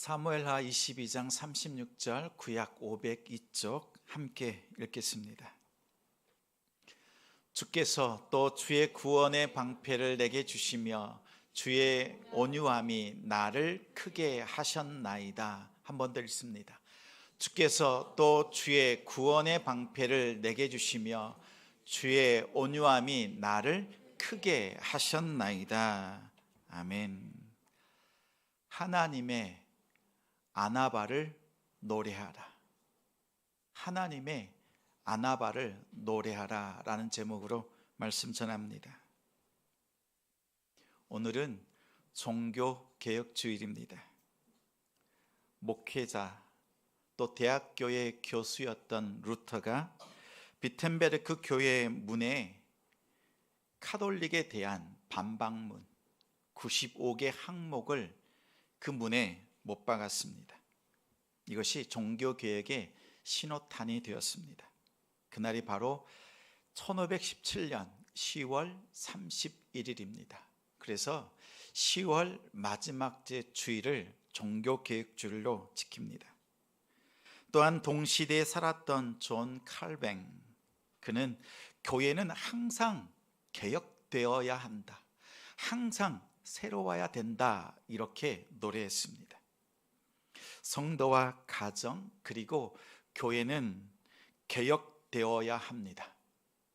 사무엘하 22장 36절 구약 502쪽 함께 읽겠습니다. 주께서 또 주의 구원의 방패를 내게 주시며 주의 온유함이 나를 크게 하셨나이다. 한 번 더 읽습니다. 주께서 또 주의 구원의 방패를 내게 주시며 주의 온유함이 나를 크게 하셨나이다. 아멘. 하나님의 아나바를 노래하라. 하나님의 아나바를 노래하라 라는 제목으로 말씀 전합니다. 오늘은 종교개혁주일입니다. 목회자 또 대학교의 교수였던 루터가 비텐베르크 교회의 문에 카톨릭에 대한 반박문 95개 항목을 그 문에 못 박았습니다. 이것이 종교개혁의 신호탄이 되었습니다. 그날이 바로 1517년 10월 31일입니다. 그래서 10월 마지막 주일을 종교개혁주일로 지킵니다. 또한 동시대에 살았던 존 칼뱅, 그는 교회는 항상 개혁되어야 한다, 항상 새로워야 된다, 이렇게 노래했습니다. 성도와 가정 그리고 교회는 개혁되어야 합니다.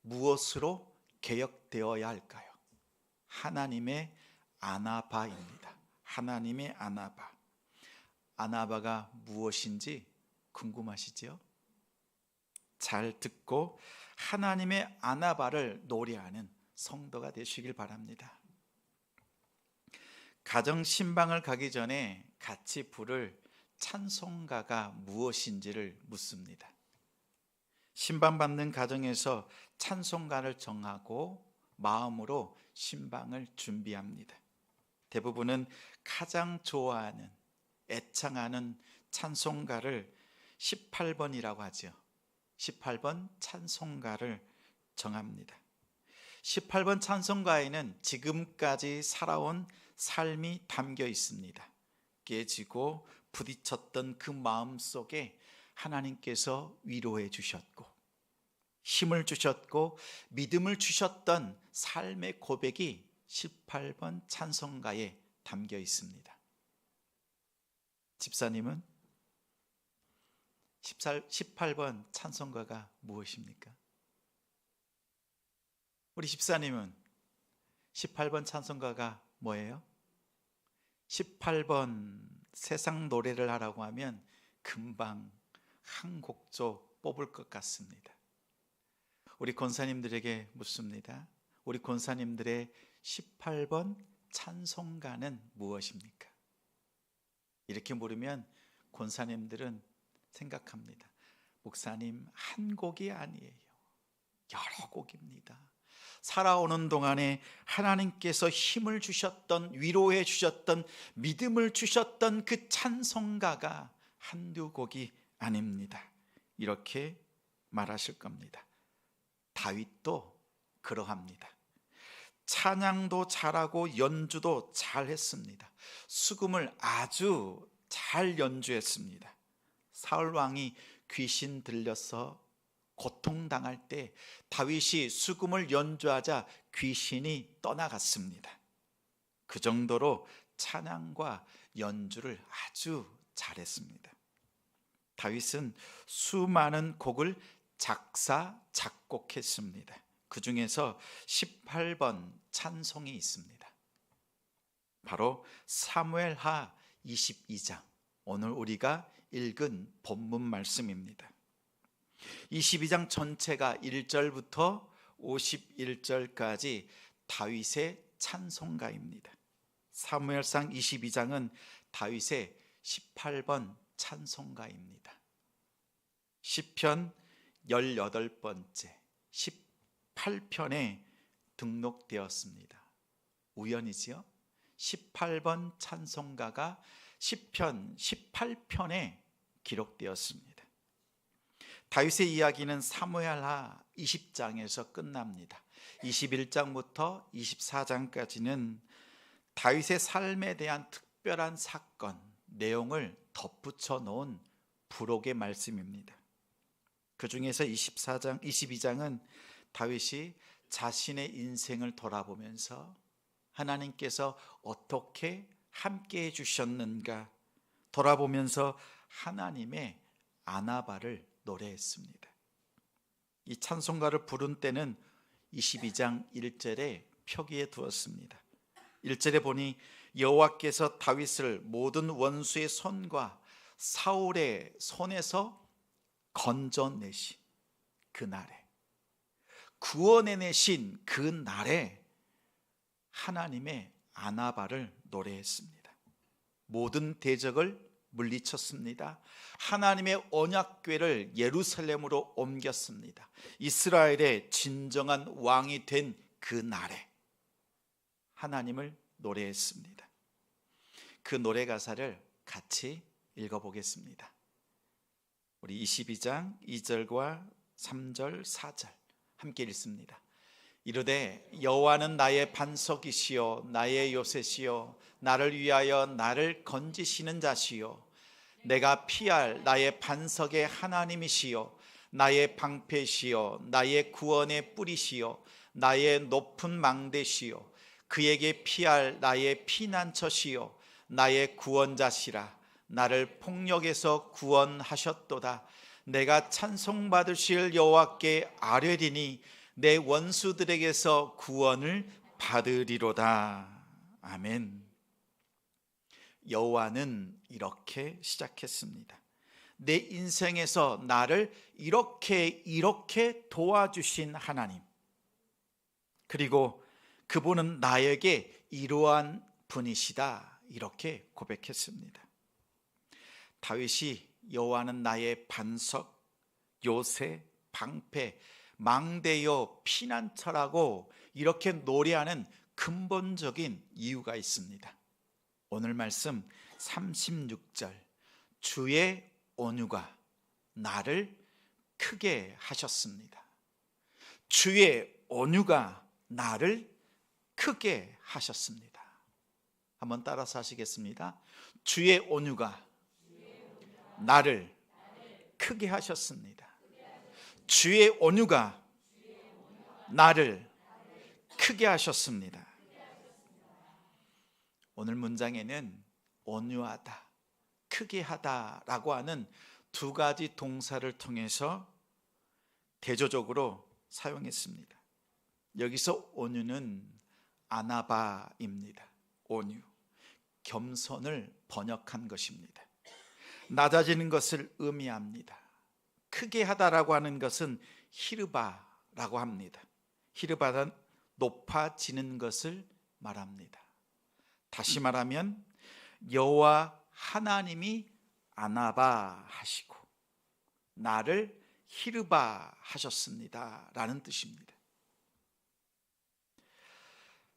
무엇으로 개혁되어야 할까요? 하나님의 아나바입니다. 하나님의 아나바. 아나바가 무엇인지 궁금하시죠? 잘 듣고 하나님의 아나바를 노래하는 성도가 되시길 바랍니다. 가정 신방을 가기 전에 같이 부를 찬송가가 무엇인지를 묻습니다. 신방 받는 가정에서 찬송가를 정하고 마음으로 신방을 준비합니다. 대부분은 가장 좋아하는, 애창하는 찬송가를 18번이라고 하죠. 18번 찬송가를 정합니다. 18번 찬송가에는 지금까지 살아온 삶이 담겨 있습니다. 깨지고 부딪혔던 그 마음 속에 하나님께서 위로해 주셨고 힘을 주셨고 믿음을 주셨던 삶의 고백이 18번 찬송가에 담겨 있습니다. 집사님은 18번 찬송가가 무엇입니까? 우리 집사님은 18번 찬송가가 뭐예요? 18번 세상 노래를 하라고 하면 금방 한 곡조 뽑을 것 같습니다. 우리 권사님들에게 묻습니다. 우리 권사님들의 18번 찬송가는 무엇입니까? 이렇게 물으면 권사님들은 생각합니다. 목사님, 한 곡이 아니에요. 여러 곡입니다. 살아오는 동안에 하나님께서 힘을 주셨던, 위로해 주셨던, 믿음을 주셨던 그 찬송가가 한두 곡이 아닙니다. 이렇게 말하실 겁니다. 다윗도 그러합니다. 찬양도 잘하고 연주도 잘했습니다. 수금을 아주 잘 연주했습니다. 사울 왕이 귀신 들려서 고통당할 때 다윗이 수금을 연주하자 귀신이 떠나갔습니다. 그 정도로 찬양과 연주를 아주 잘했습니다. 다윗은 수많은 곡을 작사, 작곡했습니다. 그 중에서 18번 찬송이 있습니다. 바로 사무엘하 22장, 오늘 우리가 읽은 본문 말씀입니다. 22장 전체가 1절부터 51절까지 다윗의 찬송가입니다. 사무엘상 22장은 다윗의 18번 찬송가입니다. 시편 18번째 18편에 등록되었습니다. 우연이지요? 18번 찬송가가 시편 18편에 기록되었습니다. 다윗의 이야기는 사무엘하 20장에서 끝납니다. 21장부터 24장까지는 다윗의 삶에 대한 특별한 사건, 내용을 덧붙여 놓은 부록의 말씀입니다. 그 중에서 22장은 다윗이 자신의 인생을 돌아보면서 하나님께서 어떻게 함께 해주셨는가 돌아보면서 하나님의 아나바를 노래했습니다. 이 찬송가를 부른 때는 22장 1절에 표기해 두었습니다. 1절에 보니 여호와께서 다윗을 모든 원수의 손과 사울의 손에서 건져내신 그날에, 구원해내신 그날에 하나님의 아나바를 노래했습니다. 모든 대적을 물리쳤습니다. 하나님의 언약궤를 예루살렘으로 옮겼습니다. 이스라엘의 진정한 왕이 된 그날에 하나님을 노래했습니다. 그 노래 가사를 같이 읽어보겠습니다. 우리 22장 2절과 3절 4절 함께 읽습니다. 이르되 여호와는 나의 반석이시요 나의 요새시요 나를 위하여 나를 건지시는 자시요 내가 피할 나의 반석의 하나님이시요 나의 방패시요 나의 구원의 뿌리시요 나의 높은 망대시요 그에게 피할 나의 피난처시요 나의 구원자시라. 나를 폭력에서 구원하셨도다. 내가 찬송받으실 여호와께 아뢰리니 내 원수들에게서 구원을 받으리로다. 아멘. 여호와는 이렇게 시작했습니다. 내 인생에서 나를 이렇게 도와주신 하나님, 그리고 그분은 나에게 이러한 분이시다, 이렇게 고백했습니다. 다윗이 여호와는 나의 반석, 요새, 방패, 망대요 피난처라고 이렇게 노래하는 근본적인 이유가 있습니다. 오늘 말씀 36절, 주의 온유가 나를 크게 하셨습니다. 주의 온유가 나를 크게 하셨습니다. 한번 따라서 하시겠습니다. 주의 온유가 나를 크게 하셨습니다. 주의 온유가 나를 크게 하셨습니다. 오늘 문장에는 온유하다, 크게 하다라고 하는 두 가지 동사를 통해서 대조적으로 사용했습니다. 여기서 온유는 아나바입니다. 온유, 겸손을 번역한 것입니다. 낮아지는 것을 의미합니다. 크게 하다라고 하는 것은 히르바라고 합니다. 히르바는 높아지는 것을 말합니다. 다시 말하면 여호와 하나님이 아나바 하시고 나를 히르바 하셨습니다 라는 뜻입니다.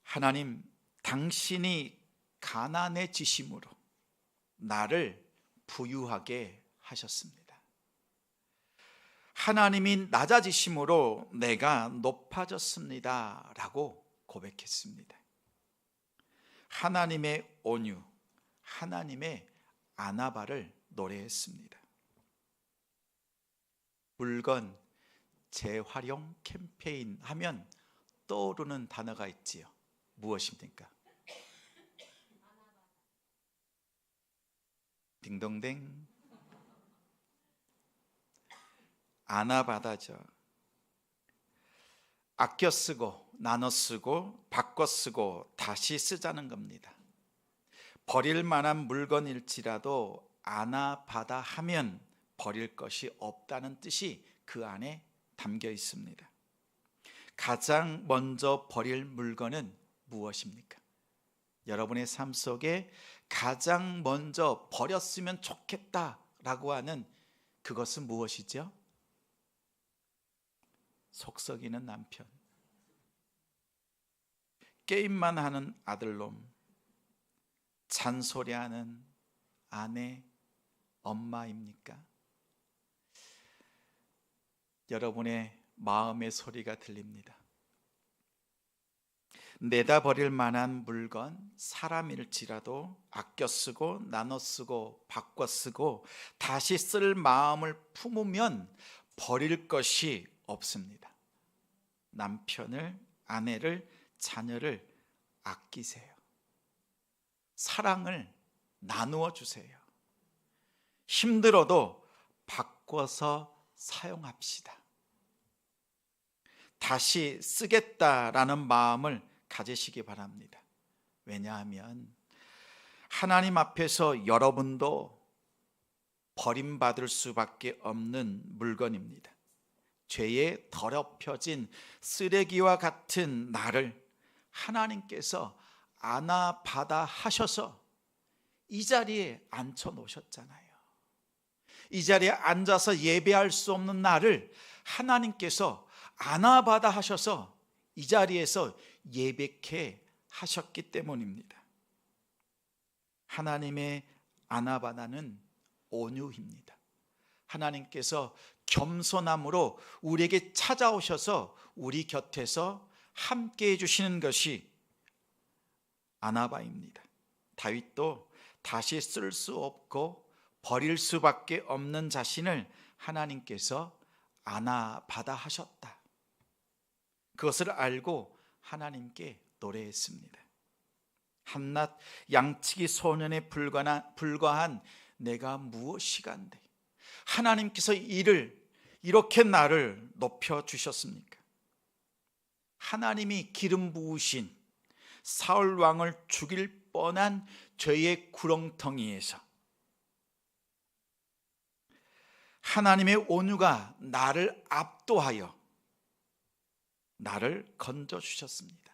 하나님, 당신이 가난해지심으로 나를 부유하게 하셨습니다. 하나님이 낮아지심으로 내가 높아졌습니다 라고 고백했습니다. 하나님의 온유, 하나님의 아나바를 노래했습니다. 물건 재활용 캠페인 하면 떠오르는 단어가 있지요. 무엇입니까? 딩동댕. 아나바다죠. 아껴 쓰고 나눠 쓰고 바꿔 쓰고 다시 쓰자는 겁니다. 버릴 만한 물건일지라도 아나바다 하면 버릴 것이 없다는 뜻이 그 안에 담겨 있습니다. 가장 먼저 버릴 물건은 무엇입니까? 여러분의 삶 속에 가장 먼저 버렸으면 좋겠다라고 하는 그것은 무엇이죠? 속썩이는 남편, 게임만 하는 아들놈, 잔소리하는 아내, 엄마입니까? 여러분의 마음의 소리가 들립니다. 내다 버릴 만한 물건, 사람일지라도 아껴 쓰고 나눠 쓰고 바꿔 쓰고 다시 쓸 마음을 품으면 버릴 것이 없습니다. 남편을, 아내를, 자녀를 아끼세요. 사랑을 나누어 주세요. 힘들어도 바꿔서 사용합시다. 다시 쓰겠다라는 마음을 가지시기 바랍니다. 왜냐하면 하나님 앞에서 여러분도 버림받을 수밖에 없는 물건입니다. 죄에 더럽혀진 쓰레기와 같은 나를 하나님께서 안아받아 하셔서 이 자리에 앉혀 놓으셨잖아요. 이 자리에 앉아서 예배할 수 없는 나를 하나님께서 안아받아 하셔서 이 자리에서 예배케 하셨기 때문입니다. 하나님의 안아받아는 온유입니다. 하나님께서 겸손함으로 우리에게 찾아오셔서 우리 곁에서 함께 해주시는 것이 안아바입니다. 다윗도 다시 쓸 수 없고 버릴 수밖에 없는 자신을 하나님께서 안아받아 하셨다. 그것을 알고 하나님께 노래했습니다. 한낱 양치기 소년에 불과한 내가 무엇이간데 하나님께서 이렇게 나를 높여주셨습니까? 하나님이 기름 부으신 사울 왕을 죽일 뻔한 죄의 구렁텅이에서 하나님의 온유가 나를 압도하여 나를 건져주셨습니다.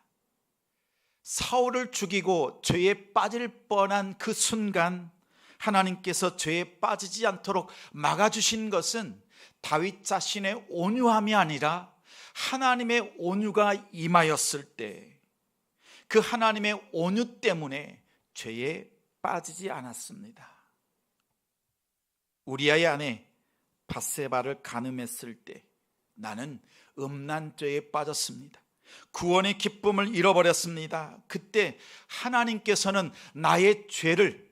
사울을 죽이고 죄에 빠질 뻔한 그 순간 하나님께서 죄에 빠지지 않도록 막아주신 것은 다윗 자신의 온유함이 아니라 하나님의 온유가 임하였을 때 그 하나님의 온유 때문에 죄에 빠지지 않았습니다. 우리아의 아내 밧세바를 간음했을 때 나는 음란죄에 빠졌습니다. 구원의 기쁨을 잃어버렸습니다. 그때 하나님께서는 나의 죄를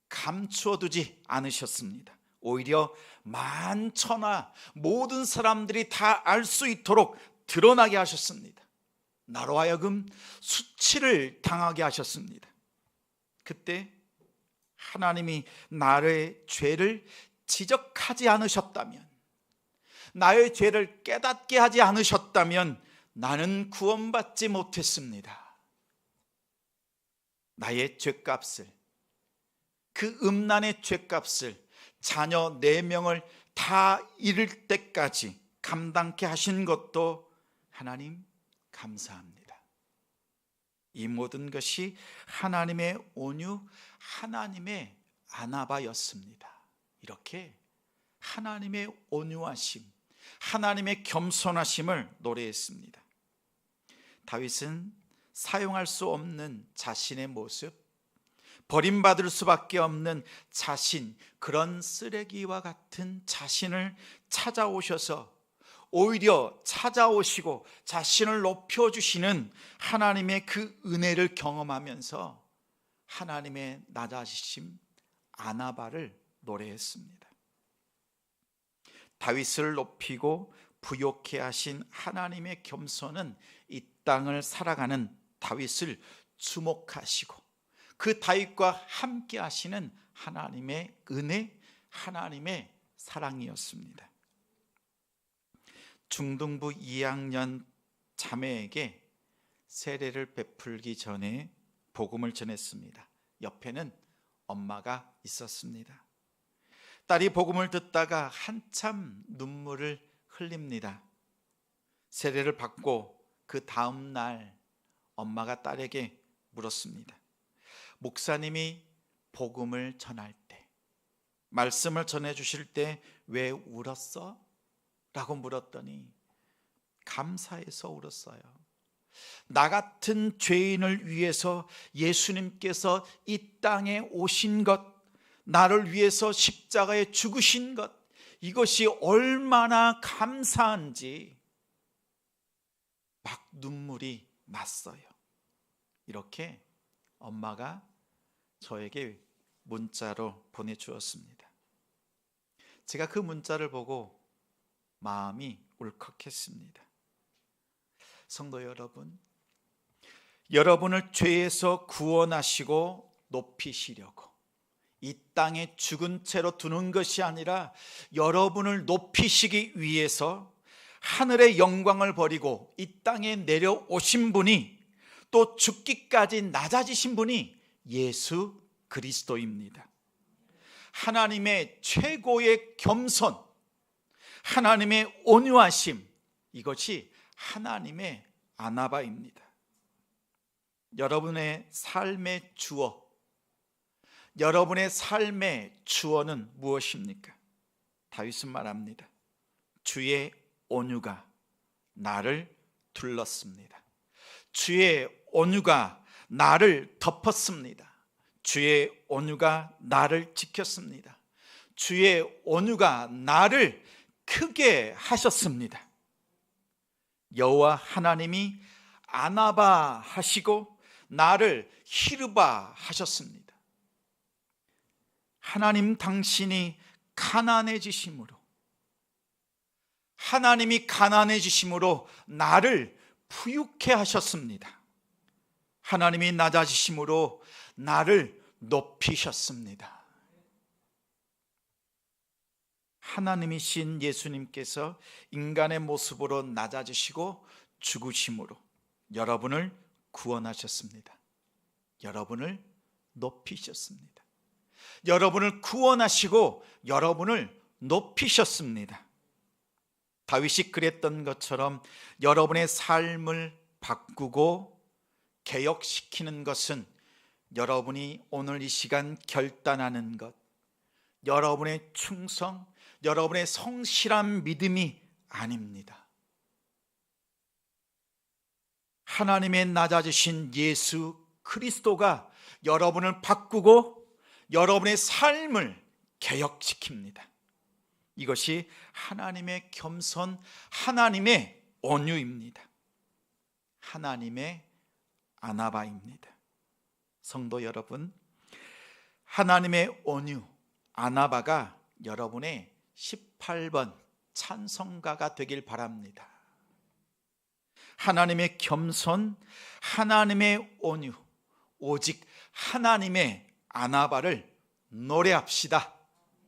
감추어 두지 않으셨습니다. 오히려 만천하 모든 사람들이 다 알 수 있도록 드러나게 하셨습니다. 나로 하여금 수치를 당하게 하셨습니다. 그때 하나님이 나의 죄를 지적하지 않으셨다면, 나의 죄를 깨닫게 하지 않으셨다면 나는 구원받지 못했습니다. 나의 죄값을, 그 음란의 죄값을 자녀 4명을 다 잃을 때까지 감당케 하신 것도 하나님 감사합니다. 이 모든 것이 하나님의 온유, 하나님의 안아바였습니다. 이렇게 하나님의 온유하심, 하나님의 겸손하심을 노래했습니다. 다윗은 사용할 수 없는 자신의 모습, 버림받을 수밖에 없는 자신, 그런 쓰레기와 같은 자신을 찾아오셔서 오히려 찾아오시고 자신을 높여주시는 하나님의 그 은혜를 경험하면서 하나님의 낮아지심, 아나바를 노래했습니다. 다윗을 높이고 부욕케 하신 하나님의 겸손은 이 땅을 살아가는 다윗을 주목하시고 그 다윗과 함께 하시는 하나님의 은혜, 하나님의 사랑이었습니다. 중등부 2학년 자매에게 세례를 베풀기 전에 복음을 전했습니다. 옆에는 엄마가 있었습니다. 딸이 복음을 듣다가 한참 눈물을 흘립니다. 세례를 받고 그 다음 날 엄마가 딸에게 물었습니다. 목사님이 복음을 전할 때, 말씀을 전해주실 때 왜 울었어? 라고 물었더니 감사해서 울었어요. 나 같은 죄인을 위해서 예수님께서 이 땅에 오신 것, 나를 위해서 십자가에 죽으신 것, 이것이 얼마나 감사한지 막 눈물이 났어요. 이렇게 엄마가 저에게 문자로 보내주었습니다. 제가 그 문자를 보고 마음이 울컥했습니다. 성도 여러분, 여러분을 죄에서 구원하시고 높이시려고 이 땅에 죽은 채로 두는 것이 아니라 여러분을 높이시기 위해서 하늘의 영광을 버리고 이 땅에 내려오신 분이, 또 죽기까지 낮아지신 분이 예수 그리스도입니다. 하나님의 최고의 겸손, 하나님의 온유하심, 이것이 하나님의 아나바입니다. 여러분의 삶의 주어, 여러분의 삶의 주어는 무엇입니까? 다윗은 말합니다. 주의 온유가 나를 둘렀습니다. 주의 온유가 나를 덮었습니다. 주의 온유가 나를 지켰습니다. 주의 온유가 나를 크게 하셨습니다. 여호와 하나님이 아나바 하시고 나를 히르바 하셨습니다. 하나님 당신이 가난해지심으로, 하나님이 가난해지심으로 나를 부유케 하셨습니다. 하나님이 낮아지심으로 나를 높이셨습니다. 하나님이신 예수님께서 인간의 모습으로 낮아지시고 죽으심으로 여러분을 구원하셨습니다. 여러분을 높이셨습니다. 여러분을 구원하시고 여러분을 높이셨습니다. 다윗이 그랬던 것처럼 여러분의 삶을 바꾸고 개혁시키는 것은 여러분이 오늘 이 시간 결단하는 것, 여러분의 충성, 여러분의 성실한 믿음이 아닙니다. 하나님의 낮아지신 예수 그리스도가 여러분을 바꾸고 여러분의 삶을 개혁시킵니다. 이것이 하나님의 겸손, 하나님의 온유입니다. 하나님의 아나바입니다. 성도 여러분, 하나님의 온유, 아나바가 여러분의 18번 찬송가가 되길 바랍니다. 하나님의 겸손, 하나님의 온유, 오직 하나님의 아나바를 노래합시다.